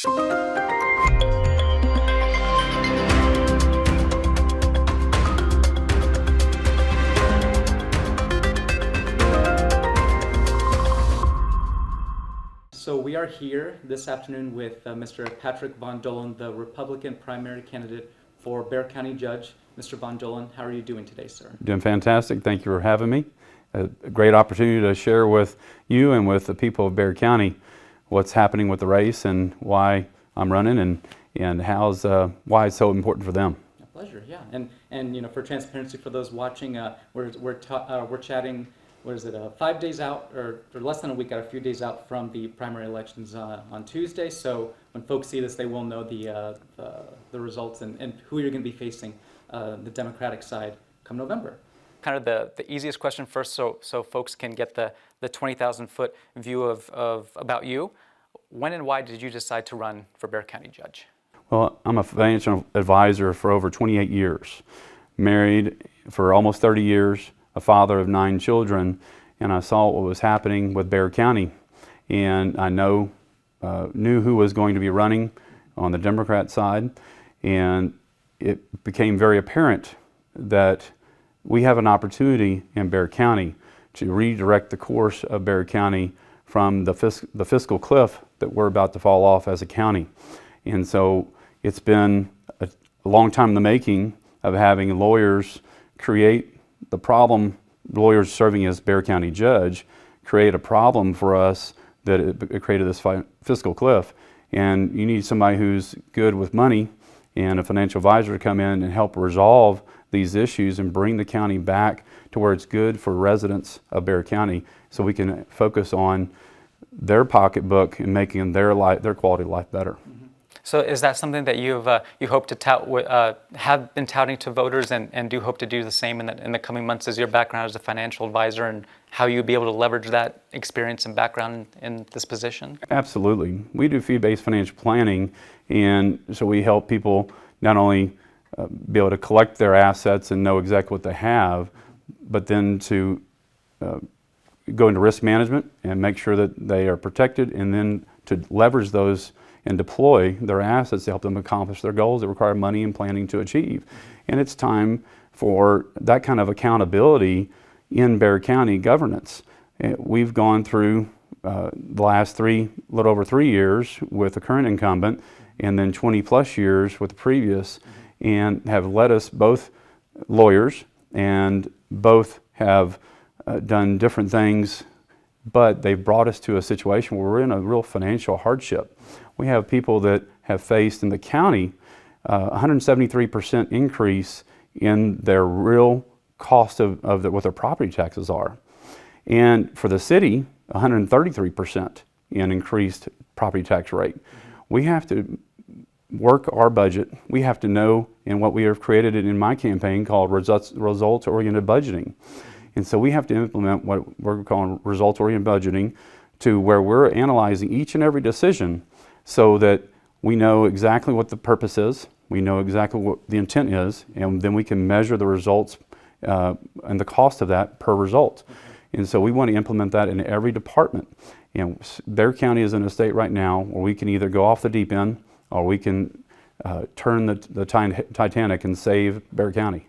So we are here this afternoon with Mr. Patrick Von Dohlen, the Republican primary candidate for Bexar County Judge. Mr. Von Dohlen, how are you doing today, sir? Doing fantastic. Thank you for having me. A great opportunity to share with you and with the people of Bexar County what's happening with the race and why I'm running and why it's so important for them. A pleasure, yeah. And you know, for transparency for those watching, we're chatting. What is it? 5 days out, or less than a week out, a few days out from the primary elections on Tuesday. So when folks see this, they will know the results and who you're going to be facing, the Democratic side, come November. Kind of the easiest question first, so folks can get the 20,000-foot view of about you. When and why did you decide to run for Bexar County Judge? Well, I'm a financial advisor for over 28 years, married for almost 30 years, a father of 9 children, and I saw what was happening with Bexar County, and I knew who was going to be running on the Democrat side, and it became very apparent that we have an opportunity in Bexar County to redirect the course of Bexar County from the fiscal cliff that we're about to fall off as a county. And so it's been a long time in the making of having lawyers create the problem, lawyers serving as Bexar County Judge, create a problem for us that it created this fiscal cliff. And you need somebody who's good with money and a financial advisor to come in and help resolve these issues and bring the county back to where it's good for residents of Bexar County, so we can focus on their pocketbook and making their quality of life better. So is that something that you hope to tout, have been touting to voters and do hope to do the same in the coming months as your background as a financial advisor, and how you'll be able to leverage that experience and background in this position? Absolutely. We do fee-based financial planning, and so we help people not only be able to collect their assets and know exactly what they have, but then to go into risk management and make sure that they are protected, and then to leverage those and deploy their assets to help them accomplish their goals that require money and planning to achieve. And it's time for that kind of accountability in Bexar County governance. We've gone through the last little over 3 years with the current incumbent, and then 20 plus years with the previous, and have led us, both lawyers, and both have done different things, but they've brought us to a situation where we're in a real financial hardship. We have people that have faced in the county 173% increase in their real cost of what their property taxes are. And for the city, 133% in increased property tax rate. We have to work our budget. We have to know, and what we have created in my campaign called results-oriented budgeting. And so we have to implement what we're calling results-oriented budgeting, to where we're analyzing each and every decision so that we know exactly what the purpose is, we know exactly what the intent is, and then we can measure the results and the cost of that per result. And so we want to implement that in every department. And Bexar County is in a state right now where we can either go off the deep end, or we can turn the Titanic and save Bexar County.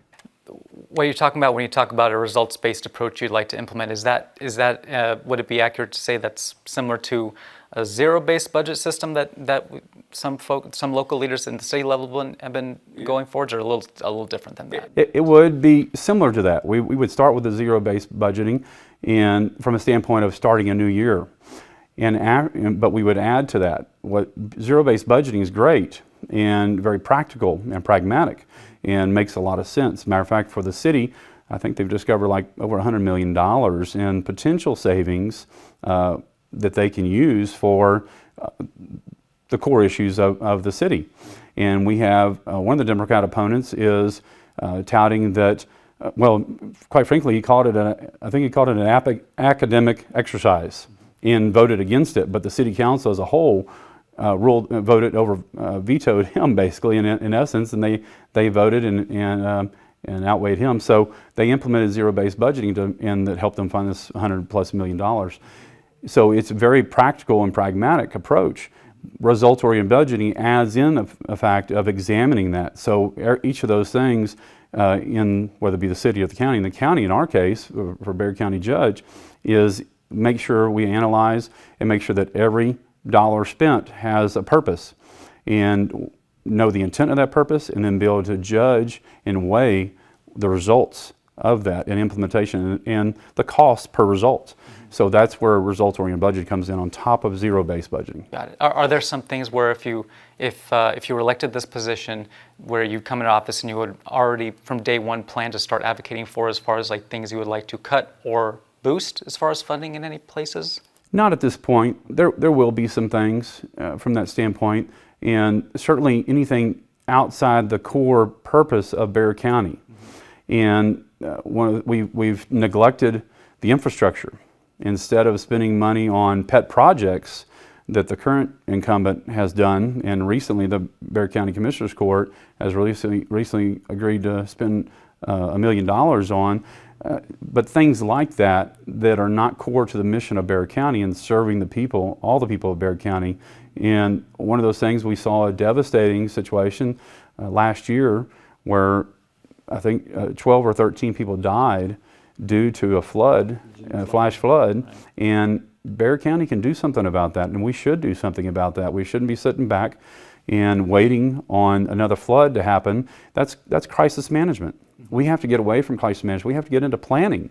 What you're talking about when you talk about a results-based approach you'd like to implement, is that would it be accurate to say that's similar to a zero-based budget system that some local leaders in the city level have been going forward, or a little different than that? It would be similar to that. We would start with the zero-based budgeting, and from a standpoint of starting a new year, but we would add to that. What zero-based budgeting is great and very practical and pragmatic, and makes a lot of sense. Matter of fact, for the city, I think they've discovered like over $100 million in potential savings that they can use for the core issues of the city. And we have, one of the Democrat opponents is touting that, well, quite frankly, I think he called it an academic exercise, and voted against it, but the city council as a whole vetoed him basically in essence, and they voted and outweighed him. So they implemented zero-based budgeting and that helped them find this $100+ million. So it's a very practical and pragmatic approach, Results-oriented budgeting adds in a fact of examining that. So each of those things, in whether it be the city or the county in our case, for Bexar County judge, is make sure we analyze and make sure that every dollar spent has a purpose, and know the intent of that purpose, and then be able to judge and weigh the results of that and implementation and the cost per result. So that's where results-oriented budget comes in on top of zero-based budgeting. Got it. Are there some things where if you were elected this position, where you come into office and you would already from day one plan to start advocating for, as far as like things you would like to cut or boost as far as funding in any places? Not at this point. There will be some things from that standpoint, and certainly anything outside the core purpose of Bexar County. And we've neglected the infrastructure. Instead of spending money on pet projects that the current incumbent has done, and recently the Bexar County Commissioners Court has recently agreed to spend $1 million on, but things like that are not core to the mission of Bexar County and serving the people, all the people of Bexar County. And one of those things, we saw a devastating situation last year where I think 12 or 13 people died due to a flood, a flash flood, right. And Bexar County can do something about that, and we should do something about that. We shouldn't be sitting back and waiting on another flood to happen. That's crisis management. We have to get away from crisis management. We have to get into planning.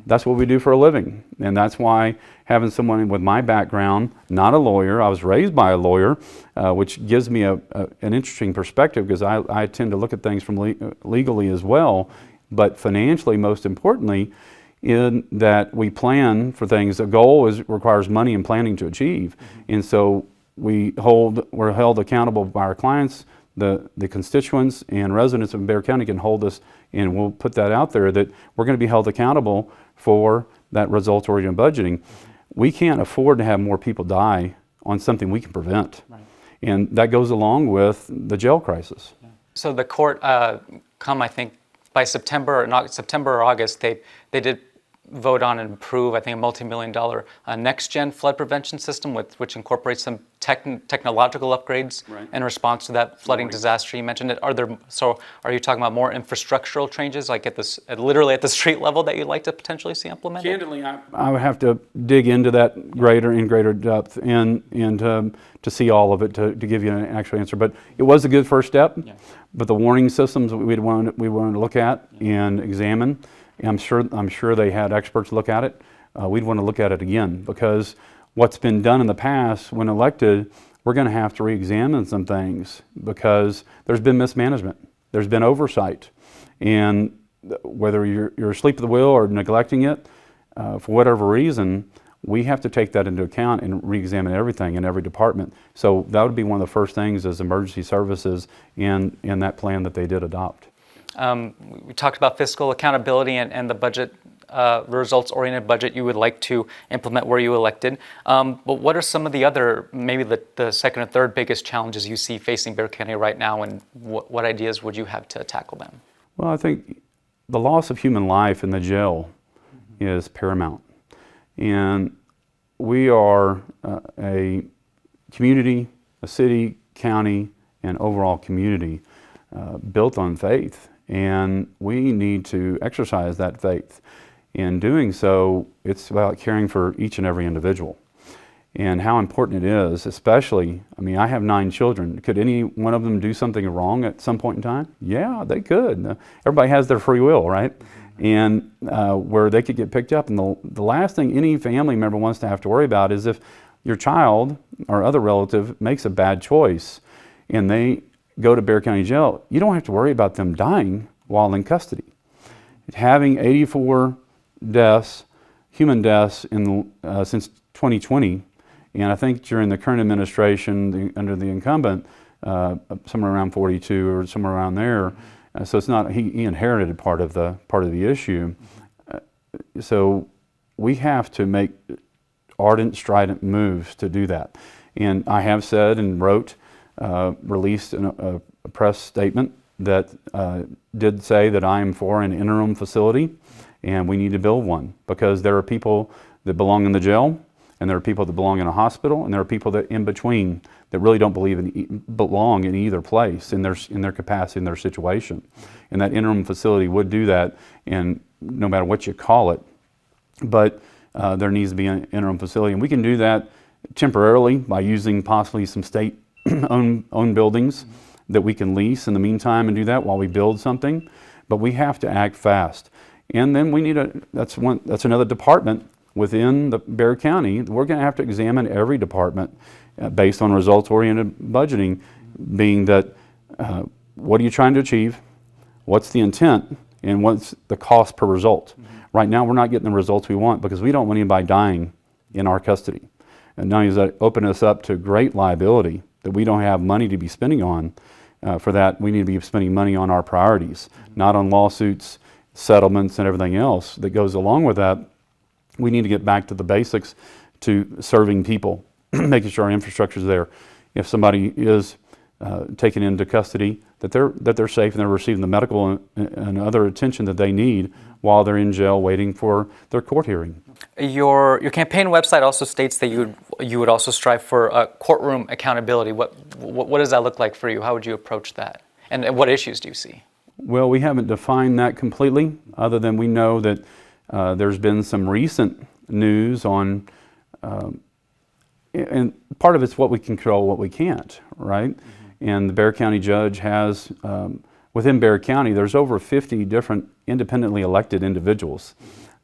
That's what we do for a living, and that's why having someone with my background, not a lawyer, I was raised by a lawyer, which gives me an interesting perspective, because I tend to look at things from legally as well, but financially, most importantly, in that we plan for things. A goal requires money and planning to achieve, and so we're held accountable by our clients. The constituents and residents of Bexar County can hold us, and we'll put that out there, that we're going to be held accountable for that results-oriented budgeting. We can't afford to have more people die on something we can prevent. Right. And that goes along with the jail crisis. Yeah. So the court, I think, by September or August, they did vote on and approve, I think, a multi-million-dollar next-gen flood prevention system, which incorporates some technological upgrades in response to that flooding disaster you mentioned. Are you talking about more infrastructural changes, like literally at the street level, that you'd like to potentially see implemented? Candidly, I would have to dig into that greater depth and to see all of it to give you an actual answer. But it was a good first step. Yeah. But the warning systems we wanted to look at and examine. I'm sure they had experts look at it. We'd want to look at it again, because what's been done in the past, when elected, we're going to have to re-examine some things, because there's been mismanagement, there's been oversight, and whether you're asleep at the wheel or neglecting it, for whatever reason, we have to take that into account and re-examine everything in every department. So that would be one of the first things as emergency services in that plan that they did adopt. We talked about fiscal accountability and the budget, results-oriented budget you would like to implement where you elected. But what are some of the other, maybe the second or third biggest challenges you see facing Bexar County right now, and what ideas would you have to tackle them? Well, I think the loss of human life in the jail is paramount. And we are a community, a city, county, and overall community built on faith. And we need to exercise that faith. In doing so, it's about caring for each and every individual. And how important it is, especially, I have 9 children. Could any one of them do something wrong at some point in time? Yeah, they could. Everybody has their free will, right? And where they could get picked up. And the last thing any family member wants to have to worry about is if your child or other relative makes a bad choice and they go to Bexar County Jail, you don't have to worry about them dying while in custody. Having 84 deaths, human deaths since 2020, and I think during the current administration under the incumbent, somewhere around 42 or somewhere around there. So it's not, he inherited part of the issue. So we have to make ardent, strident moves to do that. And I have said and released a press statement that did say that I am for an interim facility, and we need to build one, because there are people that belong in the jail and there are people that belong in a hospital, and there are people that in between that really don't belong in either place in their capacity, in their situation. And that interim facility would do that, and no matter what you call it, but there needs to be an interim facility, and we can do that temporarily by using possibly some state-owned buildings that we can lease in the meantime and do that while we build something. But we have to act fast, and then we need that's another department within the Bexar County. We're going to have to examine every department based on results-oriented budgeting, being that what are you trying to achieve, what's the intent, and what's the cost per result. Right now, we're not getting the results we want because we don't want anybody dying in our custody. And not only does that open us up to great liability that we don't have money to be spending on, for that we need to be spending money on our priorities, not on lawsuits, settlements, and everything else that goes along with that. We need to get back to the basics, to serving people, making sure our infrastructure is there. If somebody is taken into custody, that they're safe and they're receiving the medical and other attention that they need while they're in jail waiting for their court hearing. Your campaign website also states that you would also strive for courtroom accountability. What does that look like for you? How would you approach that? And what issues do you see? Well, we haven't defined that completely, other than we know that there's been some recent news on, and part of it's what we control, what we can't, right? And the Bexar County judge has, within Bexar County, there's over 50 different independently elected individuals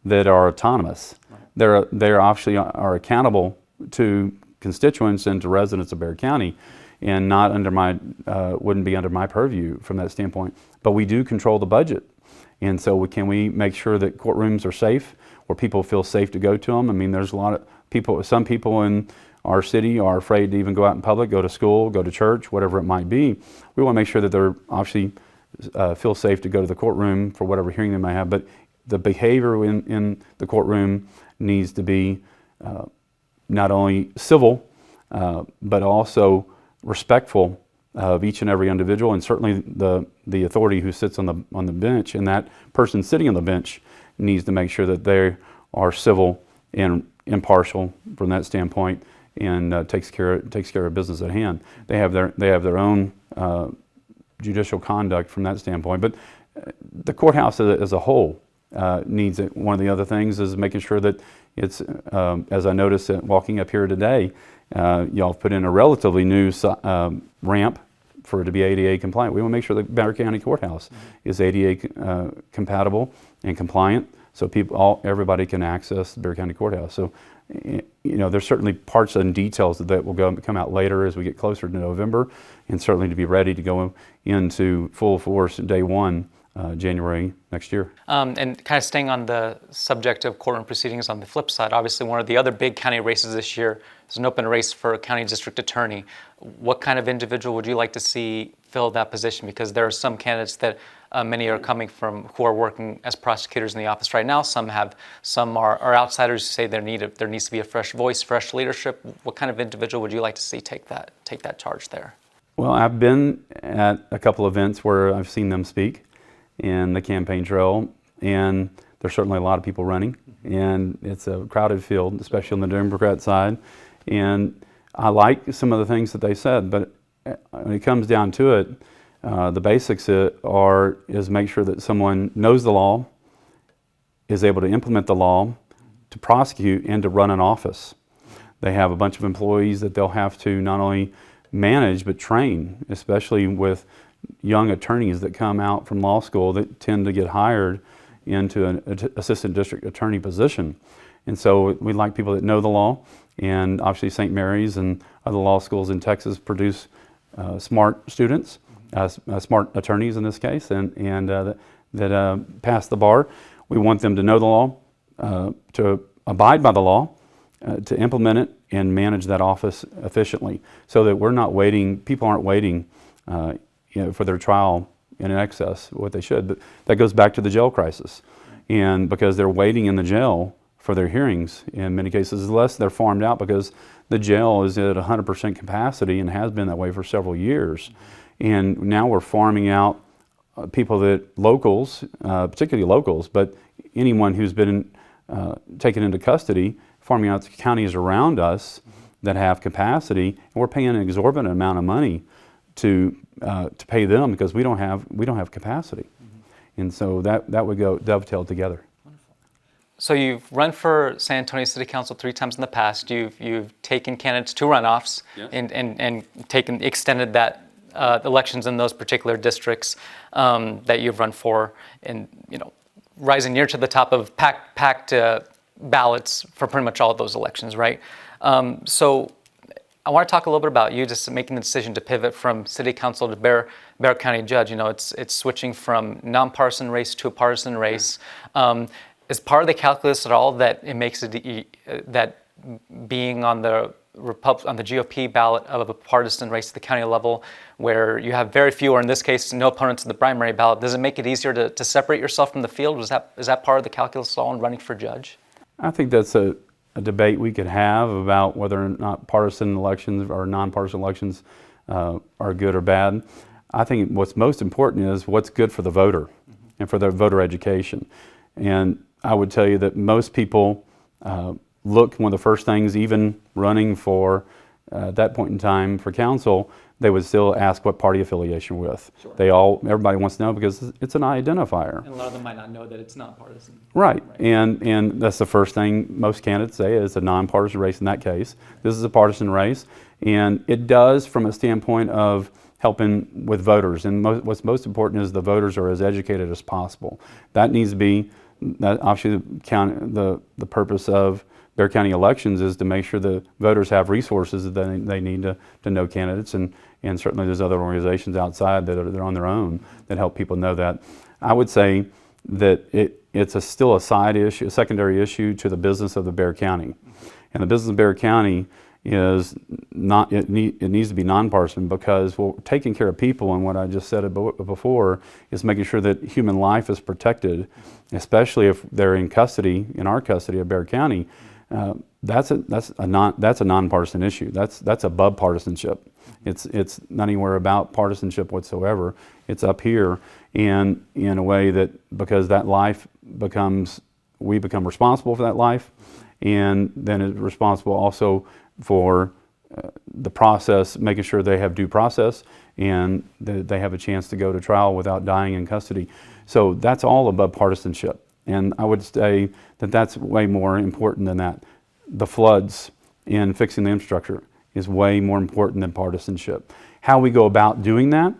that are autonomous. They're actually are accountable to constituents and to residents of Bexar County, and not under my, wouldn't be under my purview from that standpoint. But we do control the budget. And so can we make sure that courtrooms are safe, where people feel safe to go to them? I mean, there's a lot of people, some people in our city are afraid to even go out in public, go to school, go to church, whatever it might be. We want to make sure that they're obviously feel safe to go to the courtroom for whatever hearing they might have. But the behavior in the courtroom needs to be not only civil, but also respectful of each and every individual, and certainly the authority who sits on the bench. And that person sitting on the bench needs to make sure that they are civil and impartial from that standpoint, and takes care of business at hand. They have their own judicial conduct from that standpoint. But the courthouse as a whole needs it. One of the other things is making sure that it's, as I noticed walking up here today, y'all put in a relatively new ramp for it to be ADA compliant. We want to make sure the Bexar County Courthouse is ADA compatible and compliant, so everybody can access the Bexar County Courthouse. So, there's certainly parts and details that will come out later as we get closer to November, and certainly to be ready to go into full force day one, January next year. And kind of staying on the subject of courtroom proceedings, on the flip side, obviously one of the other big county races this year is an open race for a county district attorney. What kind of individual would you like to see fill that position? Because there are some candidates that many are coming from who are working as prosecutors in the office right now. Some are outsiders who say there needs to be a fresh voice, fresh leadership. What kind of individual would you like to see take that charge there? Well, I've been at a couple events where I've seen them speak in the campaign trail, and there's certainly a lot of people running, and it's a crowded field, especially on the Democrat side. And I like some of the things that they said, but when it comes down to it, the basics is make sure that someone knows the law, is able to implement the law, to prosecute, and to run an office. They have a bunch of employees that they'll have to not only manage but train, especially with young attorneys that come out from law school that tend to get hired into an assistant district attorney position. And so we like people that know the law, and obviously St. Mary's and other law schools in Texas produce smart students, smart attorneys in this case, and that pass the bar. We want them to know the law, to abide by the law, to implement it and manage that office efficiently, so that we're not waiting, people aren't waiting for their trial in excess of what they should. But that goes back to the jail crisis. And because they're waiting in the jail for their hearings, in many cases, unless they're farmed out, because the jail is at 100% capacity and has been that way for several years. And now we're farming out people locals, particularly locals, but anyone who's been taken into custody farming out to counties around us that have capacity, and we're paying an exorbitant amount of money to pay them because we don't have capacity, and so that would go dovetail together. So you've run for San Antonio City Council 3 times in the past. You've taken candidates to runoffs, Yes. and extended that elections in those particular districts that you've run for, and rising near to the top of packed ballots for pretty much all of those elections, right? So I want to talk a little bit about you just making the decision to pivot from city council to Bexar County judge. It's switching from nonpartisan race to a partisan race. Is part of the calculus at all that it makes it that being on the GOP ballot of a partisan race at the county level, where you have very few, or in this case, no opponents in the primary ballot, does it make it easier to separate yourself from the field? Is that part of the calculus at all in running for judge? I think that's a debate we could have about whether or not partisan elections or nonpartisan elections are good or bad. I think what's most important is what's good for the voter and for their voter education. And I would tell you that most people look, one of the first things, even running for, at that point in time for council, they would still ask what party affiliation with. Sure. Everybody wants to know because it's an identifier. And a lot of them might not know that it's nonpartisan. Right. And that's the first thing most candidates say is a nonpartisan race in that case. This is a partisan race, and it does from a standpoint of helping with voters. And what's most important is the voters are as educated as possible. That needs to be, that obviously the purpose of Bexar County elections is to make sure the voters have resources that they need to know candidates, and certainly there's other organizations outside that are on their own that help people know that. I would say that it's still a side issue, a secondary issue to the business of the Bexar County. And the business of Bexar County is not, it needs to be nonpartisan because taking care of people, and what I just said before, is making sure that human life is protected, especially if they're in custody, in our custody of Bexar County. That's a nonpartisan issue. That's above partisanship. It's not anywhere about partisanship whatsoever. It's up here, and in a way that, because that life we become responsible for that life, and then it's responsible also for the process, making sure they have due process and that they have a chance to go to trial without dying in custody. So that's all above partisanship. And I would say that that's way more important than that. The floods and fixing the infrastructure is way more important than partisanship. How we go about doing that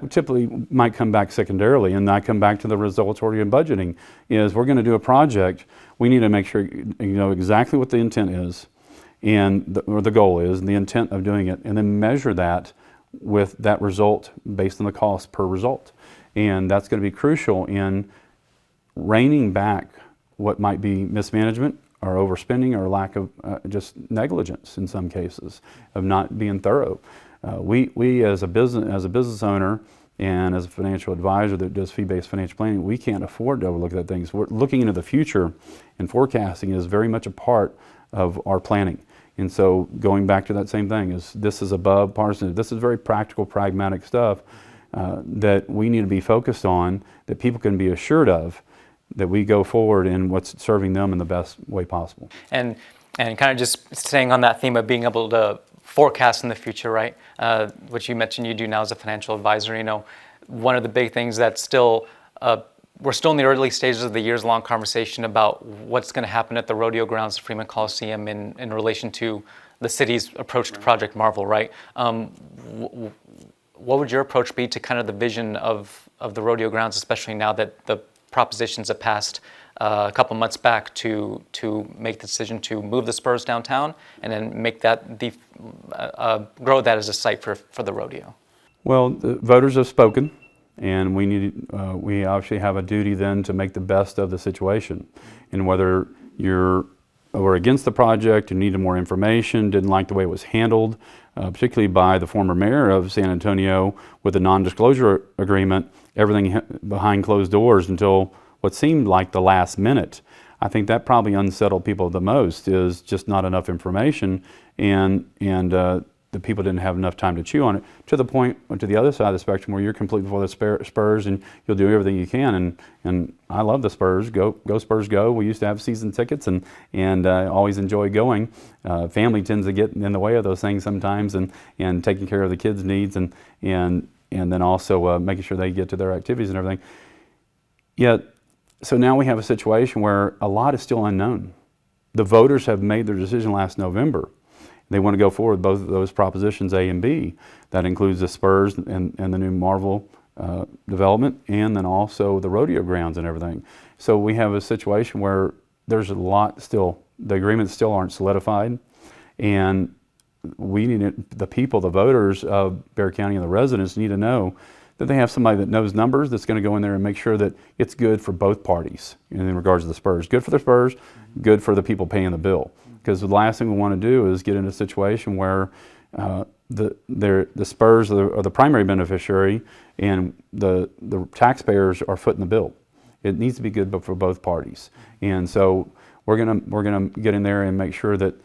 typically might come back secondarily, and I come back to the results-oriented budgeting. Is we're going to do a project, we need to make sure you know exactly what the intent is, and or the goal is, and the intent of doing it, and then measure that with that result based on the cost per result. And that's going to be crucial in reining back what might be mismanagement or overspending or lack of just negligence in some cases of not being thorough. We as a business owner and as a financial advisor that does fee-based financial planning, we can't afford to overlook that things. We're looking into the future, and forecasting is very much a part of our planning. And so going back to that same thing, this is above partisan. This is very practical, pragmatic stuff that we need to be focused on, that people can be assured of, that we go forward in what's serving them in the best way possible. And kind of just staying on that theme of being able to forecast in the future, right? Which you mentioned you do now as a financial advisor. You know, one of the big things that's still, we're still in the early stages of the years-long conversation about what's going to happen at the rodeo grounds, Freeman Coliseum, in relation to the city's approach to Project Marvel, right? What would your approach be to kind of the vision of the rodeo grounds, especially now that the propositions have passed a couple months back to make the decision to move the Spurs downtown and then make that grow that as a site for the rodeo? Well, the voters have spoken, and we obviously have a duty then to make the best of the situation. And whether you're against the project, you needed more information, didn't like the way it was handled, particularly by the former mayor of San Antonio with the non-disclosure agreement, everything behind closed doors until what seemed like the last minute. I think that probably unsettled people the most, is just not enough information, and the people didn't have enough time to chew on it, to the point, to the other side of the spectrum where you're completely for the Spurs and you'll do everything you can. And I love the Spurs. Go Spurs, go. We used to have season tickets and always enjoy going. Family tends to get in the way of those things sometimes, and taking care of the kids' needs and then also making sure they get to their activities and everything. Yet, so now we have a situation where a lot is still unknown. The voters have made their decision last November. They want to go forward with both of those propositions, A and B. That includes the Spurs and the new Marvel development, and then also the rodeo grounds and everything. So we have a situation where there's a lot still, the agreements still aren't solidified, and we need the people, the voters of Bexar County and the residents need to know that they have somebody that knows numbers that's going to go in there and make sure that it's good for both parties in regards to the Spurs. Good for the Spurs, good for the people paying the bill. Because the last thing we want to do is get in a situation where the Spurs are the primary beneficiary and the taxpayers are footing the bill. It needs to be good for both parties. And so we're gonna get in there and make sure that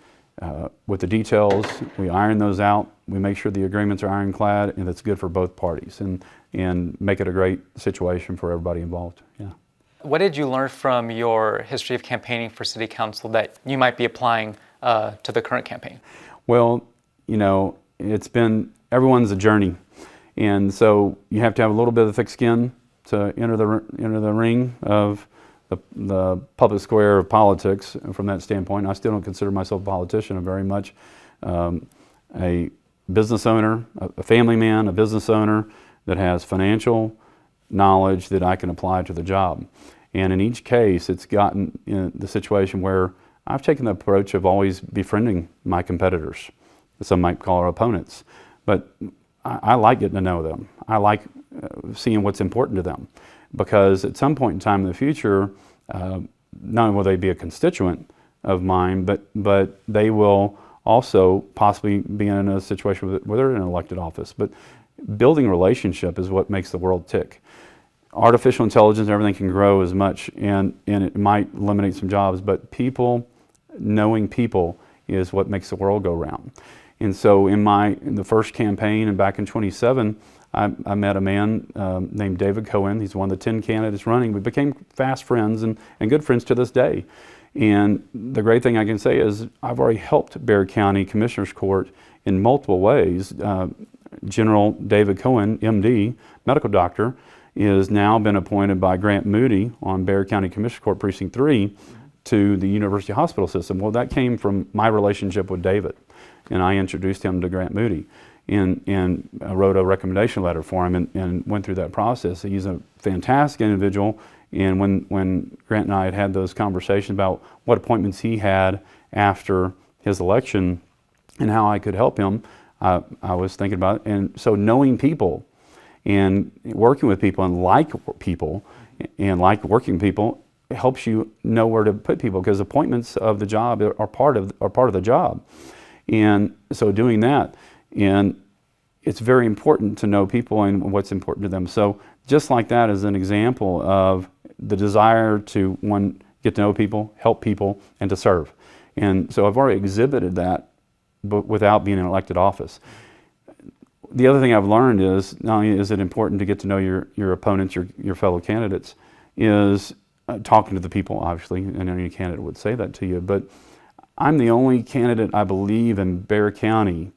with the details, we iron those out. We make sure the agreements are ironclad and it's good for both parties, and make it a great situation for everybody involved. Yeah. What did you learn from your history of campaigning for city council that you might be applying to the current campaign? Well, you know, everyone's a journey, and so you have to have a little bit of thick skin to enter the ring of the public square of politics. From that standpoint, I still don't consider myself a politician. I'm very much a business owner, a family man, a business owner that has financial knowledge that I can apply to the job. And in each case, it's gotten in the situation where I've taken the approach of always befriending my competitors. Some might call our opponents. But I like getting to know them. I like seeing what's important to them. Because at some point in time in the future, not only will they be a constituent of mine, but they will also possibly be in a situation where they're in an elected office. But building relationship is what makes the world tick. Artificial intelligence and everything can grow as much, and it might eliminate some jobs, but knowing people is what makes the world go round. And so in the first campaign and back in 27, I met a man named David Cohen. He's one of the 10 candidates running. We became fast friends and good friends to this day. And the great thing I can say is I've already helped Bexar County Commissioners Court in multiple ways. General David Cohen, MD, medical doctor, is now been appointed by Grant Moody on Bexar County Commissioners Court Precinct 3 to the University Hospital System. Well, that came from my relationship with David, and I introduced him to Grant Moody and wrote a recommendation letter for him and went through that process. He's a fantastic individual, and when Grant and I had those conversations about what appointments he had after his election and how I could help him, I was thinking about it. And so knowing people and working with people and like people and like working with people helps you know where to put people, because appointments of the job are part of the job. And so doing that, and it's very important to know people and what's important to them. So just like that is an example of the desire to, one, get to know people, help people, and to serve. And so I've already exhibited that, but without being in elected office. The other thing I've learned is, not only is it important to get to know your opponents, your fellow candidates, is talking to the people, obviously, and any candidate would say that to you, but I'm the only candidate, I believe, in Bexar County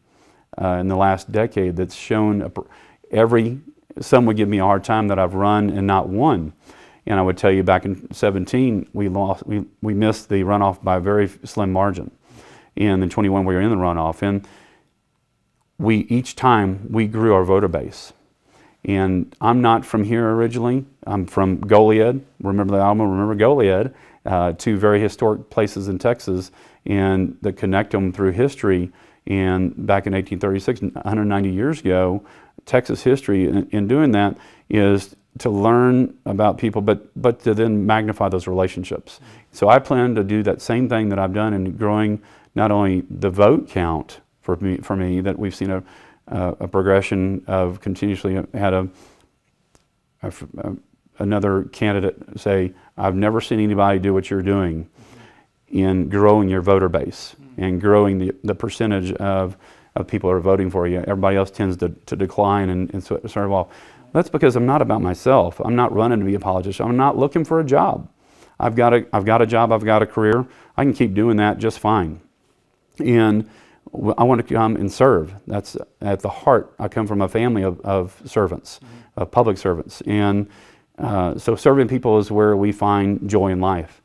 in the last decade that's shown some would give me a hard time that I've run and not won. And I would tell you back in 17, we missed the runoff by a very slim margin. And in 21, we were in the runoff. And each time we grew our voter base. And I'm not from here originally. I'm from Goliad. Remember the album, Remember Goliad? Two very historic places in Texas, and that connect them through history. And back in 1836, 190 years ago, Texas history in doing that is to learn about people, but to then magnify those relationships. So I plan to do that same thing that I've done in growing not only the vote count for me that we've seen a progression of continuously had another candidate say, I've never seen anybody do what you're doing in growing your voter base and growing the percentage of of people that are voting for you. Everybody else tends to decline and sort of off. That's because I'm not about myself. I'm not running to be a politician. I'm not looking for a job. I've got a job, I've got a career. I can keep doing that just fine. And I want to come and serve. That's at the heart. I come from a family of servants, of public servants. And so serving people is where we find joy in life.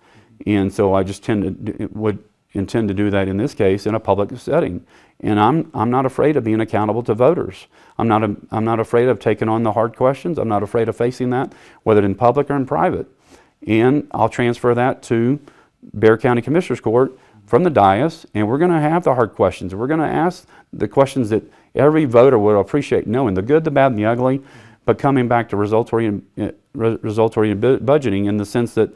And so I just would intend to do that in this case in a public setting. And I'm not afraid of being accountable to voters. I'm not afraid of taking on the hard questions. I'm not afraid of facing that, whether in public or in private. And I'll transfer that to Bexar County Commissioners Court from the dais, and we're going to have the hard questions. We're going to ask the questions that every voter would appreciate knowing, the good, the bad, and the ugly, but coming back to results-oriented budgeting in the sense that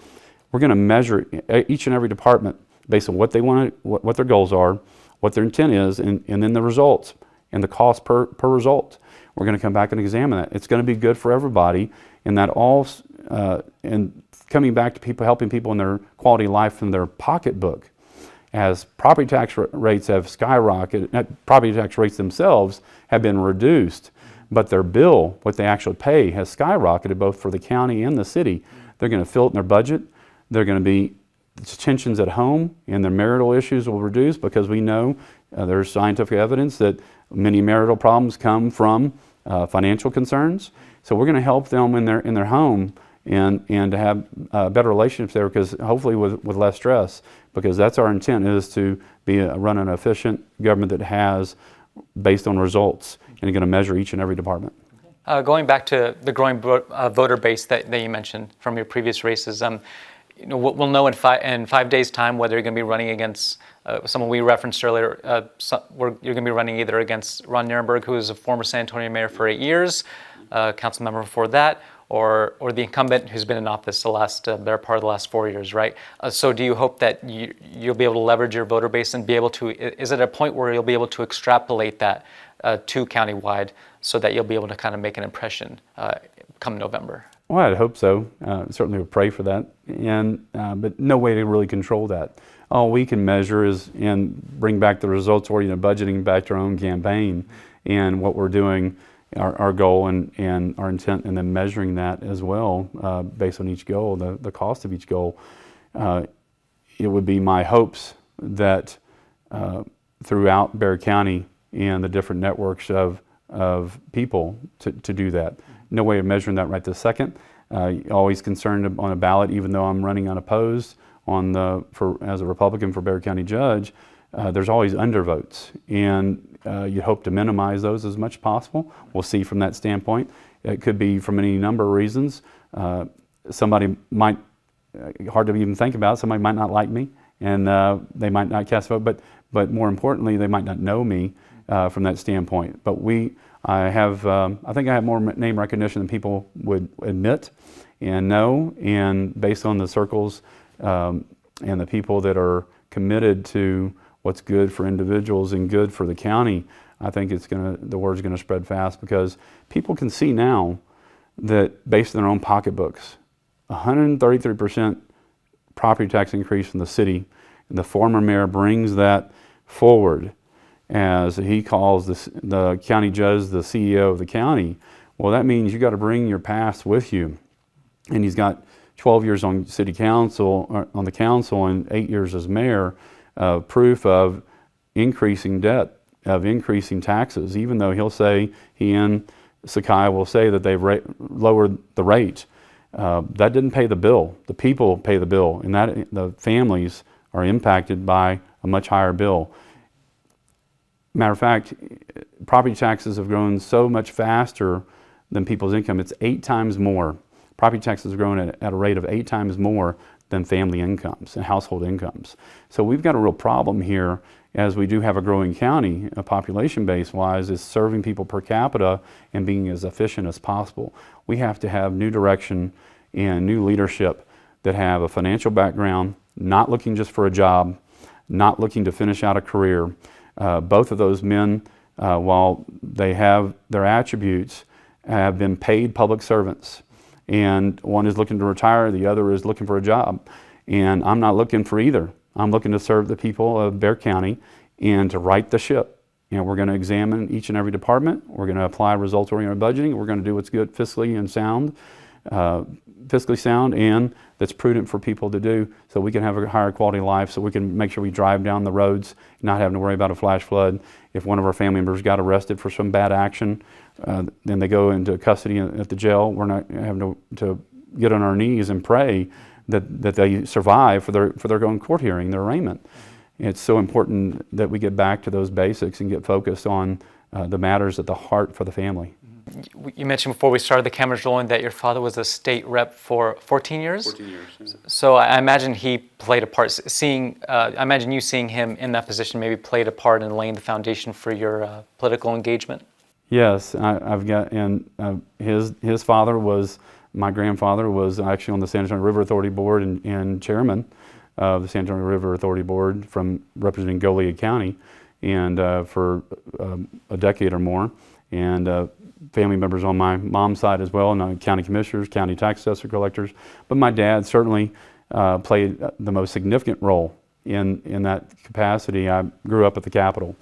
we're going to measure each and every department based on what they want, what their goals are, what their intent is, and then the results and the cost per result. We're going to come back and examine that. It's going to be good for everybody, and that all, and coming back to people, helping people in their quality of life in their pocketbook. As property tax rates have skyrocketed, property tax rates themselves have been reduced, but their bill, what they actually pay, has skyrocketed both for the county and the city. They're going to fill it in their budget. They're going to be tensions at home, and their marital issues will reduce because we know there's scientific evidence that many marital problems come from financial concerns. So we're going to help them in their home and to have better relationships there, because hopefully with less stress, because that's our intent, is to run an efficient government that has based on results and going to measure each and every department. Going back to the growing voter base that you mentioned from your previous races, we'll know in 5 days' time whether you're going to be running against someone we referenced earlier. You're going to be running either against Ron Nirenberg, who is a former San Antonio mayor for 8 years, council member before that, or the incumbent who's been in office the better part of the last 4 years, right? So do you hope that you'll be able to leverage your voter base and be able to, is it a point where you'll be able to extrapolate that to countywide so that you'll be able to kind of make an impression come November? Well, I'd hope so. Certainly would pray for that, but no way to really control that. All we can measure is and bring back the results-oriented budgeting back to our own campaign and what we're doing, our goal and our intent, and then measuring that as well based on each goal, the cost of each goal. It would be my hopes that throughout Bexar County and the different networks of people to do that. No way of measuring that right this second. Always concerned on a ballot, even though I'm running unopposed as a Republican for Bexar County Judge, there's always undervotes, and you hope to minimize those as much as possible. We'll see from that standpoint. It could be from any number of reasons. Somebody might, hard to even think about, somebody might not like me, and they might not cast a vote, but more importantly, they might not know me from that standpoint. But I think I have more name recognition than people would admit and know, and based on the circles and the people that are committed to what's good for individuals and good for the county, I think the word's gonna spread fast, because people can see now that based on their own pocketbooks, 133% property tax increase in the city, and the former mayor brings that forward as he calls the county judge the CEO of the county. Well, that means you got to bring your past with you. And he's got 12 years on city council, on the council, and 8 years as mayor, proof of increasing debt, of increasing taxes, even though he'll say, he and Sakai will say that they've lowered the rate. That didn't pay the bill. The people pay the bill, and the families are impacted by a much higher bill. Matter of fact, property taxes have grown so much faster than people's income. It's 8 times more. Property taxes have grown at a rate of 8 times more than family incomes and household incomes. So we've got a real problem here, as we do have a growing county, population base-wise, is serving people per capita and being as efficient as possible. We have to have new direction and new leadership that have a financial background, not looking just for a job, not looking to finish out a career. Both of those men, while they have their attributes, have been paid public servants. And one is looking to retire, the other is looking for a job. And I'm not looking for either. I'm looking to serve the people of Bexar County and to right the ship and we're going to examine each and every department. We're going to apply results-oriented budgeting. We're going to do what's good fiscally and sound, and that's prudent for people to do, so we can have a higher quality life, so we can make sure we drive down the roads, not having to worry about a flash flood. If one of our family members got arrested for some bad action, then they go into custody at the jail. We're not having to get on our knees and pray that they survive for their own court hearing, their arraignment. It's so important that we get back to those basics and get focused on the matters at the heart for the family. You mentioned before we started the cameras rolling that your father was a state rep for 14 years? 14 years. Yeah. So I imagine he played a part. I imagine you seeing him in that position maybe played a part in laying the foundation for your political engagement? Yes, I've got, and his father was, my grandfather was actually on the San Antonio River Authority Board and chairman of the San Antonio River Authority Board from representing Goliad County, and for a decade or more, and family members on my mom's side as well, and county commissioners, county tax assessor collectors. But my dad certainly played the most significant role in that capacity. I grew up at the Capitol,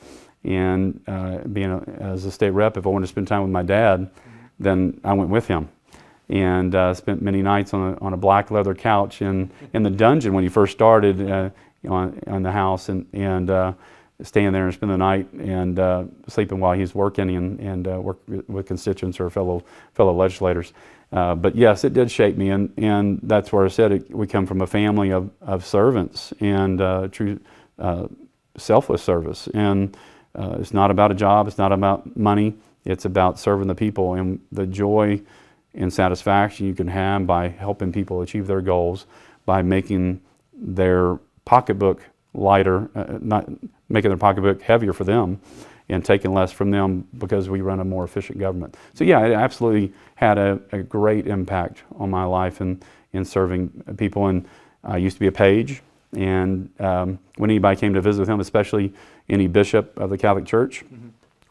and as a state rep, if I wanted to spend time with my dad, then I went with him, and spent many nights on a black leather couch in the dungeon when he first started on the House, and staying there and spend the night and sleeping while he's working and work with constituents or fellow legislators. But yes, it did shape me, and that's where I said we come from a family of servants and true selfless service. And it's not about a job, it's not about money, it's about serving the people and the joy and satisfaction you can have by helping people achieve their goals, by making their pocketbook lighter, not making their pocketbook heavier for them, and taking less from them because we run a more efficient government. So yeah, it absolutely had a great impact on my life in serving people. And I used to be a page, and when anybody came to visit with him, especially any bishop of the Catholic Church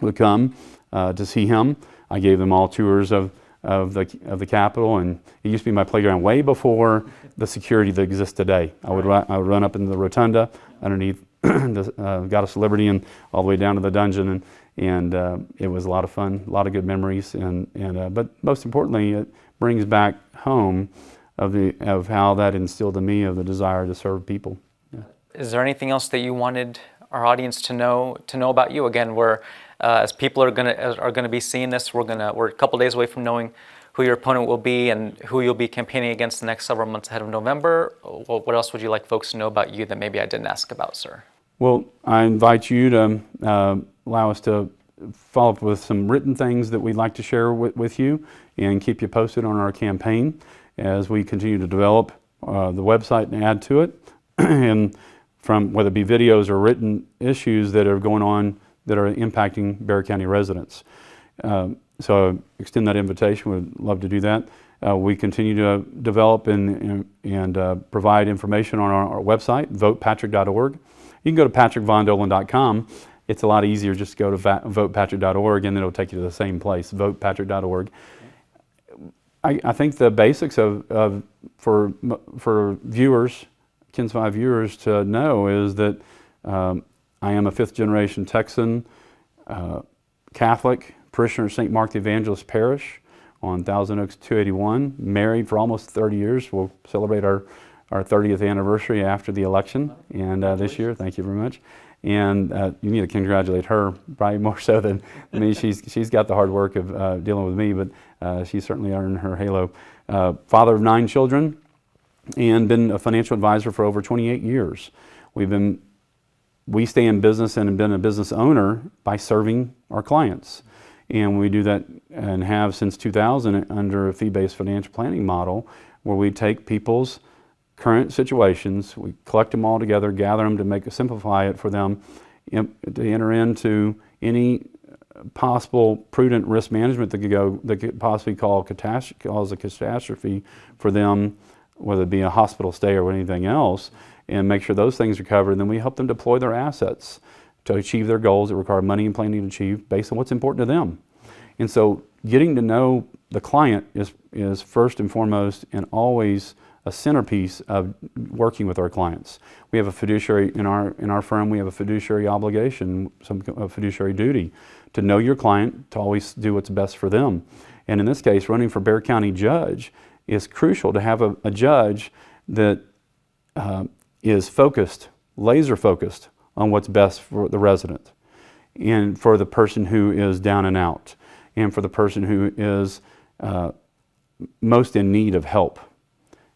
would come to see him, I gave them all tours of the Capitol, and it used to be my playground way before the security that exists today. I would run up into the rotunda underneath the Goddess of Liberty and all the way down to the dungeon, and it was a lot of fun, a lot of good memories, but most importantly, it brings back home of how that instilled in me of the desire to serve people. Yeah. Is there anything else that you wanted our audience to know about you? Again, we're as people are gonna be seeing this, we're a couple days away from knowing who your opponent will be and who you'll be campaigning against the next several months ahead of November. What else would you like folks to know about you that maybe I didn't ask about, sir? Well, I invite you to allow us to follow up with some written things that we'd like to share with you, and keep you posted on our campaign as we continue to develop the website and add to it, and from whether it be videos or written issues that are going on that are impacting Bexar County residents. So I extend that invitation. We'd love to do that. We continue to develop and provide information on our website, votepatrick.org. You can go to patrickvondohlen.com. It's a lot easier just to go to votepatrick.org, and it'll take you to the same place, votepatrick.org. I think the basics for viewers, Kins 5 viewers, to know is that I am a fifth-generation Texan, Catholic, parishioner of St. Mark the Evangelist Parish on Thousand Oaks 281, married for almost 30 years. We'll celebrate our 30th anniversary after the election, and this year. Thank you very much. And you need to congratulate her, probably more so than me. She's got the hard work of dealing with me, but she's certainly earned her halo. Father of 9 children, and been a financial advisor for over 28 years. We stay in business and have been a business owner by serving our clients. And we do that and have since 2000 under a fee-based financial planning model, where we take people's current situations, we collect them all together, gather them to simplify it for them, to enter into any possible prudent risk management that could possibly cause a catastrophe for them, whether it be a hospital stay or anything else, and make sure those things are covered. And then we help them deploy their assets to achieve their goals that require money and planning to achieve based on what's important to them. And so getting to know the client is first and foremost, and always a centerpiece of working with our clients. We have a fiduciary in our firm. We have a fiduciary obligation, a fiduciary duty to know your client, to always do what's best for them. And in this case, running for Bexar County judge is crucial to have a judge that is focused, laser focused on what's best for the resident and for the person who is down and out and for the person who is most in need of help,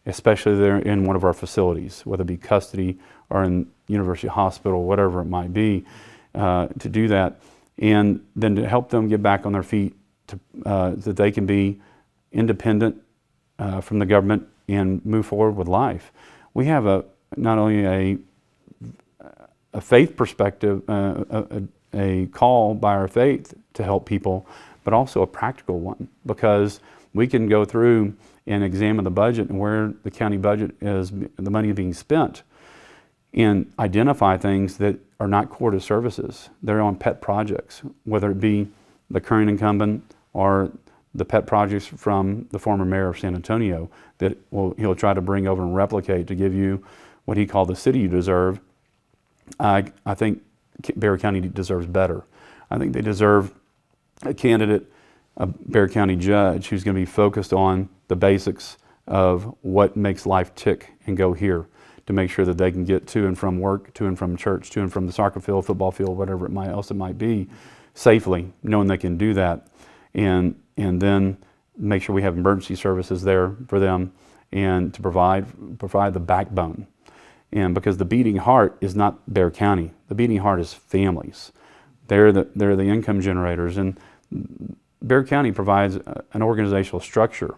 especially if they're in one of our facilities, whether it be custody or in University Hospital, whatever it might be, to do that. And then to help them get back on their feet that they can be independent from the government and move forward with life. We have not only a faith perspective, a call by our faith to help people, but also a practical one, because we can go through and examine the budget and where the county budget is, the money being spent, and identify things that are not core to services. They're on pet projects, whether it be the current incumbent or the pet projects from the former mayor of San Antonio that he'll try to bring over and replicate to give you what he called the city you deserve. I think Bexar County deserves better. I think they deserve a candidate, a Bexar County judge, who's going to be focused on the basics of what makes life tick and go here, to make sure that they can get to and from work, to and from church, to and from the soccer field, football field, whatever else it might be, safely, knowing they can do that, and then make sure we have emergency services there for them, and to provide the backbone. And because the beating heart is not Bexar County, the beating heart is families. They're the income generators, and Bexar County provides an organizational structure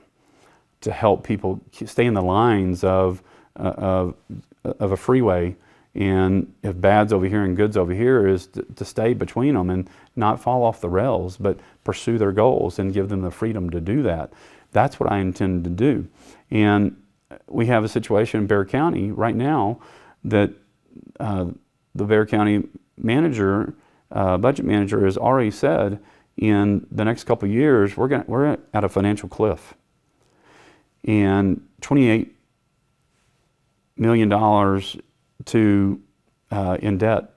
to help people stay in the lines of a freeway, and if bad's over here and good's over here, is to stay between them and not fall off the rails, but pursue their goals and give them the freedom to do that. That's what I intend to do. And we have a situation in Bexar County right now that the Bexar County manager, budget manager, has already said in the next couple of years we're at a financial cliff, and $28 million in debt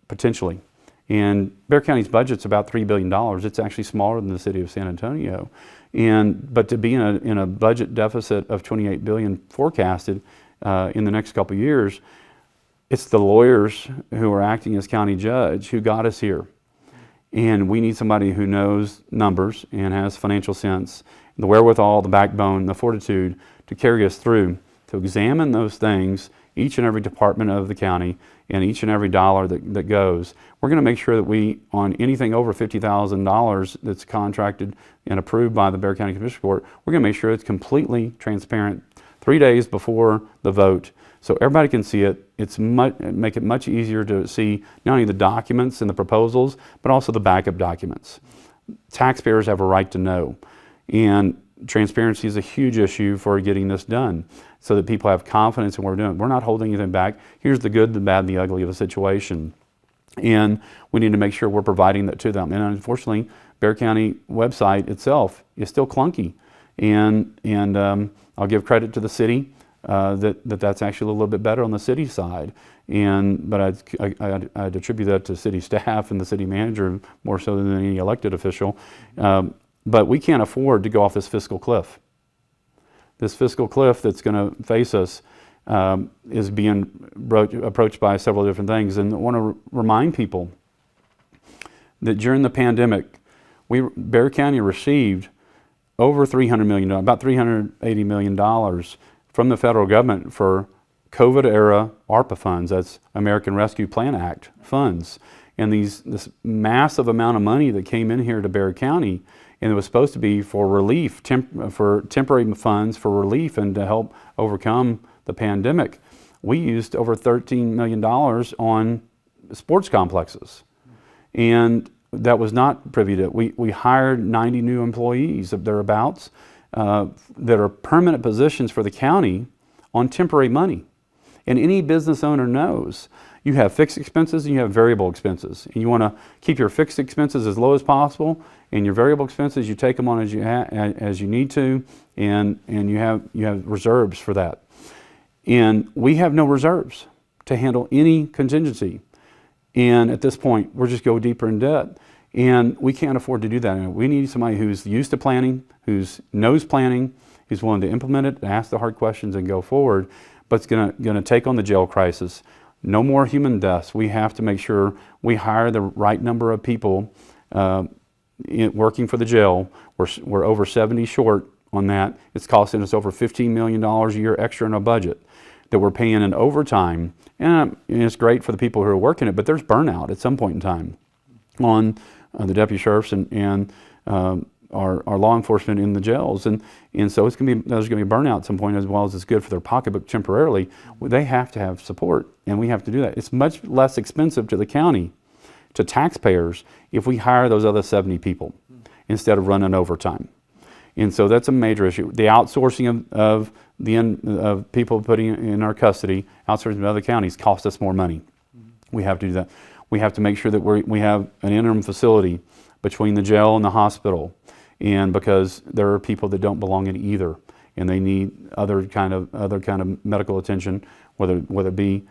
potentially. And Bexar County's budget's about $3 billion. It's actually smaller than the city of San Antonio. But to be in a budget deficit of $28 billion forecasted in the next couple of years, it's the lawyers who are acting as county judge who got us here. And we need somebody who knows numbers and has financial sense, the wherewithal, the backbone, the fortitude to carry us through, to examine those things, each and every department of the county and each and every dollar that goes. We're going to make sure that we, on anything over $50,000 that's contracted and approved by the Bexar County Commissioner Court, we're going to make sure it's completely transparent 3 days before the vote, so everybody can see it. Make it much easier to see not only the documents and the proposals, but also the backup documents. Taxpayers have a right to know, and transparency is a huge issue for getting this done, so that people have confidence in what we're doing. We're not holding anything back. Here's the good, the bad, and the ugly of the situation. And we need to make sure we're providing that to them. And unfortunately, Bexar County website itself is still clunky. And I'll give credit to the city that's actually a little bit better on the city side. But I'd attribute that to city staff and the city manager more so than any elected official. But we can't afford to go off this fiscal cliff. This fiscal cliff that's going to face us is being approached by several different things. And I want to remind people that during the pandemic, Bexar County received over $300 million, about $380 million from the federal government for COVID-era ARPA funds. That's American Rescue Plan Act funds. And this massive amount of money that came in here to Bexar County, and it was supposed to be for relief, for temporary funds for relief and to help overcome the pandemic. We used over $13 million on sports complexes. And that was not privy to. We hired 90 new employees of thereabouts that are permanent positions for the county on temporary money. And any business owner knows you have fixed expenses and you have variable expenses. And you want to keep your fixed expenses as low as possible, and your variable expenses, you take them on as you need to, and you have reserves for that. And we have no reserves to handle any contingency. And at this point, we're just go deeper in debt. And we can't afford to do that. And we need somebody who's used to planning, who's knows planning, who's willing to implement it, ask the hard questions and go forward, but it's gonna take on the jail crisis. No more human deaths. We have to make sure we hire the right number of people working for the jail. We're over 70 short on that. It's costing us over $15 million a year extra in our budget that we're paying in overtime. And it's great for the people who are working it, but there's burnout at some point in time on the deputy sheriffs and our law enforcement in the jails. And so there's going to be burnout at some point, as well as it's good for their pocketbook temporarily. They have to have support, and we have to do that. It's much less expensive to the county, to taxpayers, if we hire those other 70 people instead of running overtime. And so that's a major issue. The outsourcing of people putting in our custody, outsourcing to other counties, costs us more money. We have to do that. We have to make sure that we have an interim facility between the jail and the hospital, and because there are people that don't belong in either, and they need other kind of medical attention, whether it be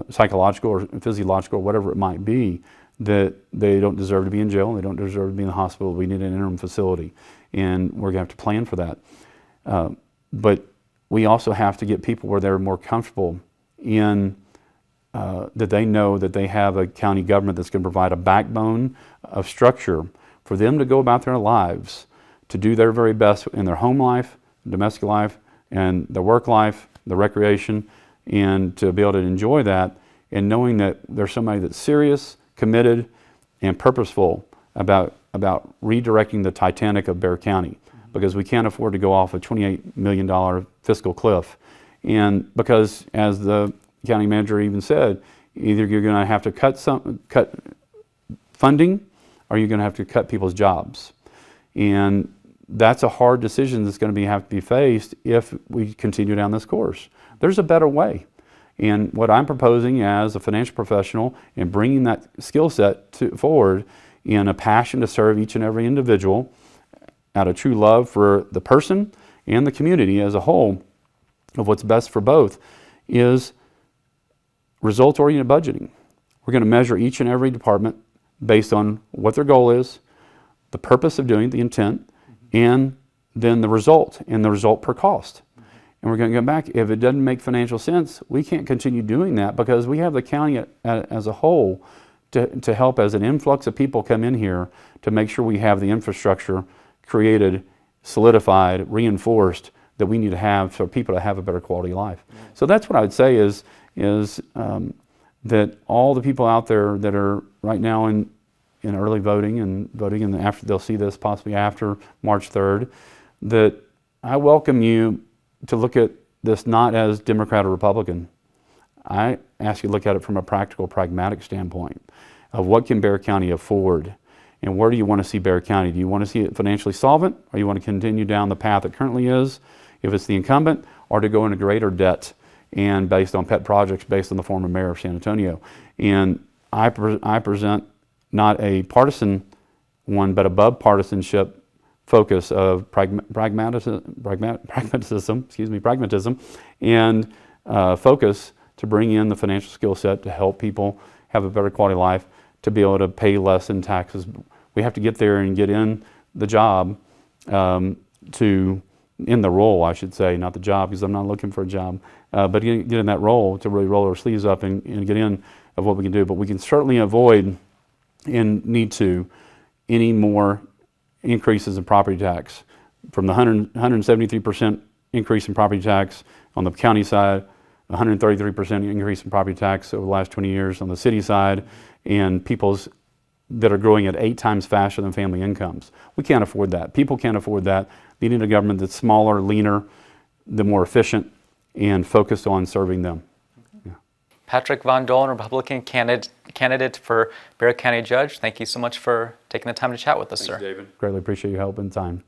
psychological or physiological or whatever it might be, that they don't deserve to be in jail and they don't deserve to be in the hospital. We need an interim facility, and we're going to have to plan for that. But we also have to get people where they're more comfortable in that they know that they have a county government that's going to provide a backbone of structure for them to go about their lives, to do their very best in their home life, domestic life, and their work life, the recreation, and to be able to enjoy that, and knowing that there's somebody that's serious, committed, and purposeful about redirecting the Titanic of Bexar County, because we can't afford to go off a $28 million fiscal cliff. And because, as the county manager even said, either you're going to have to cut funding, or you're going to have to cut people's jobs. And that's a hard decision that's going to have to be faced if we continue down this course. There's a better way. And what I'm proposing as a financial professional and bringing that skill set forward in a passion to serve each and every individual out of true love for the person and the community as a whole of what's best for both is results-oriented budgeting. We're going to measure each and every department based on what their goal is, the purpose of doing it, the intent, and then the result, and the result per cost. And we're going to go back. If it doesn't make financial sense, we can't continue doing that, because we have the county as a whole to help as an influx of people come in here to make sure we have the infrastructure created, solidified, reinforced that we need to have for people to have a better quality of life. Yeah. So that's what I would say is that all the people out there that are right now in early voting and after they'll see this possibly after March 3rd, that I welcome you to look at this not as Democrat or Republican. I ask you to look at it from a practical, pragmatic standpoint of what can Bexar County afford, and where do you want to see Bexar County? Do you want to see it financially solvent, or you want to continue down the path it currently is, if it's the incumbent, or to go into greater debt and based on pet projects based on the former mayor of San Antonio? And I present not a partisan one, but above partisanship focus of pragmatism, and focus to bring in the financial skill set to help people have a better quality of life, to be able to pay less in taxes. We have to get there and get in the job, in the role, I should say, not the job, because I'm not looking for a job, but get in that role to really roll our sleeves up and get in of what we can do. But we can certainly avoid and need to any more increases in property tax. From the 173% increase in property tax on the county side, 133% increase in property tax over the last 20 years on the city side, and people's that are growing at 8 times faster than family incomes. We can't afford that. People can't afford that. They need a government that's smaller, leaner, the more efficient, and focused on serving them. Yeah. Patrick Von Dohlen, Republican candidate for Bexar County Judge, thank you so much for taking the time to chat with us, sir. Thanks, David. Greatly appreciate your help and time.